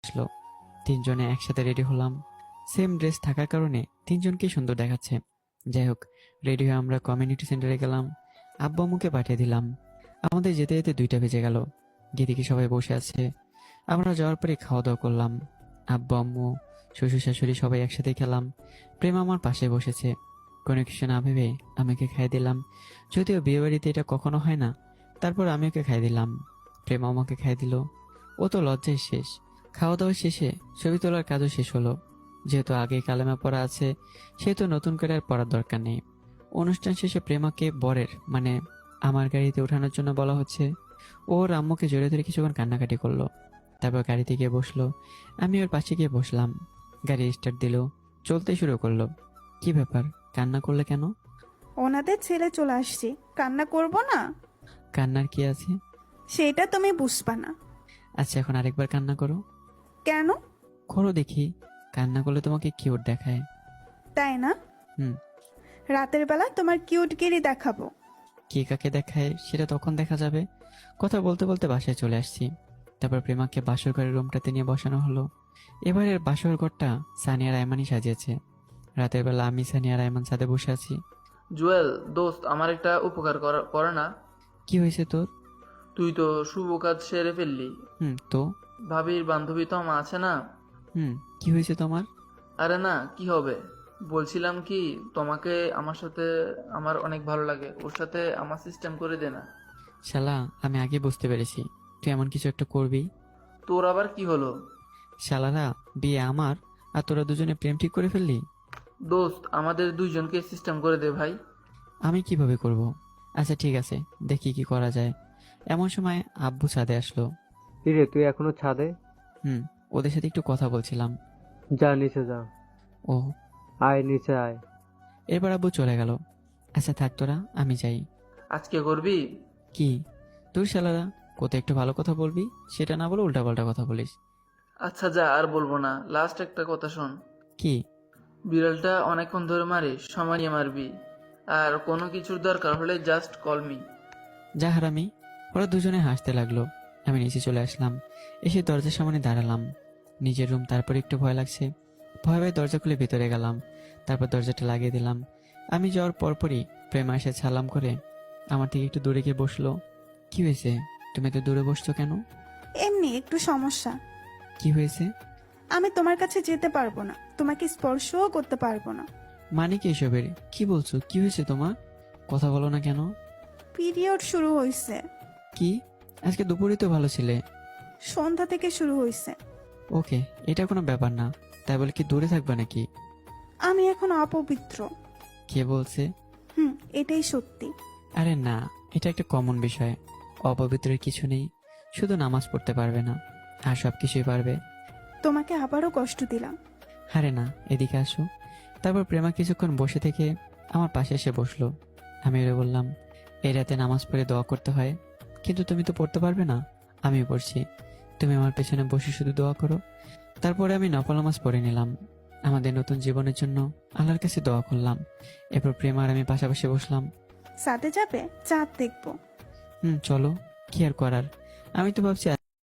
আসলো। তিনজনে একসাথে রেডি হলাম। সেম ড্রেস থাকার কারণে তিনজনকেই সুন্দর দেখাচ্ছে। যাই হোক, রেডি হয়ে আমরা কমিউনিটি সেন্টারে গেলাম। আব্বু আম্মুকে পাঠিয়ে দিলাম। আমাদের যেতে যেতে 2টা বেজে গেল। গিয়ে দেখি সবাই বসে আছে। আমরা যাওয়ার পরে খাওয়া দাওয়া করলাম। আব্বু আম্মু, শ্বশুর শাশুড়ি সবাই একসাথে খেলাম। প্রেম আমার পাশে বসেছে। কোনো কিছু না ভেবে আমি ওকে খাইয়ে দিলাম। যদিও বিয়ে বাড়িতে এটা কখনো হয় না, তারপর আমি ওকে খাইয়ে দিলাম। প্রেম আমাকে খাইয়ে দিল। ও তো লজ্জায় শেষ। খাওয়া দাওয়া শেষে ছবি তোলার কাজও শেষ হলো। যেহেতু আগে কালেমা পড়া আছে, সেহেতু নতুন করে আর পড়ার দরকার নেই। অনুষ্ঠান শেষে প্রেমাকে বরের মানে আমার গাড়িতে ওঠানোর জন্য বলা হচ্ছে। ওর আম্মুকে জড়িয়ে ধরে কিছুক্ষণ কান্নাকাটি করলো। তারপর গাড়িতে গিয়ে বসলো। আমি ওর পাশে গিয়ে বসলাম। গাড়ি স্টার্ট দিল, চলতে শুরু করলো। কি ব্যাপার, কান্না করলে কেন? ওনাদের ছেলে চলে আসছে, কান্না করব না? কান্নার কি আছে? সেটা তুমি বুঝবা না। আচ্ছা, এখন আরেকবার কান্না করো। কেন? করো দেখি। কান্না করলে তোমাকে কিউট দেখায়। তাই না? হুম। রাতের বেলা তোমার কিউটগিরি দেখাবো। কে কাকে দেখায় সেটা তখন দেখা যাবে। কথা বলতে বলতে বাসায় চলে আসছি। তারপর প্রেমাকে বাসর ঘরের রুমটাতে নিয়ে বসানো হলো। এবারের বাসর ঘরটা সানিয়া রায়মানই সাজিয়েছে। রাতের বেলা আমি সানিয়া রায়মান ছাদে বসে আছি। জুয়েল দোস্ত, আমার একটা উপকার করে না? কি হয়েছে তোর? তুই তো শুভ কাজ সেরে ফেললি। তো? ভাবির বান্ধবী তো আমার আছে না? কি হয়েছে তোমার? আরে না, কি হবে, বলছিলাম কি, তোমাকে আমার সাথে আমার অনেক ভালো লাগে, ওর সাথে আমার সিস্টেম করে দে না। শালা, আমি আগে বুঝতে পেরেছি তুই এমন কিছু একটা করবি। তোর আবার কি হলো? শালারা, বিয়ে আমার আর তোরা দুজনে প্রেম ঠিক করে ফেললি। দোস্ত, আমাদের দুইজনকে সিস্টেম করে দে ভাই। আমি কিভাবে করব? আচ্ছা ঠিক আছে, দেখি কি করা যায়। এমন সময় আব্বু ছাদে আসলো। কিরে, তুই এখনো ছাদে? হুম। ওদের সাথে একটু কথা বলছিলাম। যা নিচে যা। ও। আয় নিচে আয়। এরপর আব্বু চলে গেল। আচ্ছা থাক তোরা, আমি যাই। আজকে করবি? কি? তোর শালারা, কোথায় একটু ভালো কথা বলবি সেটা না বলে উল্টাপাল্টা কথা বলিস। আচ্ছা যা, আর বলবো না, লাস্ট একটা কথা শোন। কি? বিড়ালটা অনেকক্ষণ ধরে মারিস, সময় নিয়ে মারবি, আর কোনো কিছুর দরকার হলে জাস্ট কল মি। যা হারামি। ওরা দুজনে হাসতে লাগলো। আমি নিচে চলে আসলাম। এসে দরজার সামনে দাঁড়ালাম। নিজের রুম, তারপর একটু ভয় লাগছে। ভয় ভয়ে দরজা খুলে ভিতরে গেলাম। তারপর দরজাটা লাগিয়ে দিলাম। আমি যাওয়ার পরপরই প্রেমা এসে সালাম করে আমার থেকে একটু দূরে গিয়ে বসলো। কি হয়েছে, তুমি তো দূরে বসছো কেন? এমনি একটু সমস্যা। কি হয়েছে? আমি তোমার কাছে যেতে পারবো না, তোমাকে স্পর্শও করতে পারবো না। মানে কি এসবের? কি বলছো, কি হয়েছে তোমার? কথা বলো না কেন? পিরিয়ড শুরু হয়েছে। কি? আজকে দুপুরে তো ভালো ছিলে। সন্ধ্যা থেকে শুরু হয়েছে। ওকে, এটা কোনো ব্যাপার না। তাই বলে কি দূরে থাকবে নাকি? আমি এখন অপবিত্র। কে বলছে? এটাই সত্যি। আরে না, এটা একটা কমন বিষয়। অপবিত্রের কিছু নেই। শুধু নামাজ পড়তে পারবে না, আর সব কিছুই পারবে। তোমাকে আবারও কষ্ট দিলাম। আরে না, এদিকে আসো। তারপর প্রেমা কিছুক্ষণ বসে থেকে আমার পাশে এসে বসলো। আমি ওরে বললাম, এই রাতে নামাজ পড়ে দোয়া করতে হয়, কিন্তু তুমি তো পড়তে পারবে না। আমি পড়ছি, তুমি আমার পেছনে বসে শুধু দোয়া করো। তারপরে আমি নফল নামাজ পড়ে নিলাম। আমাদের নতুন জীবনের জন্য আল্লাহর কাছে দোয়া করলাম। এরপর প্রেমা আর আমি পাশাপাশি বসলাম। সাথে যাবে? চাঁদ দেখবো। চলো। কি আর করার, আমি তো ভাবছি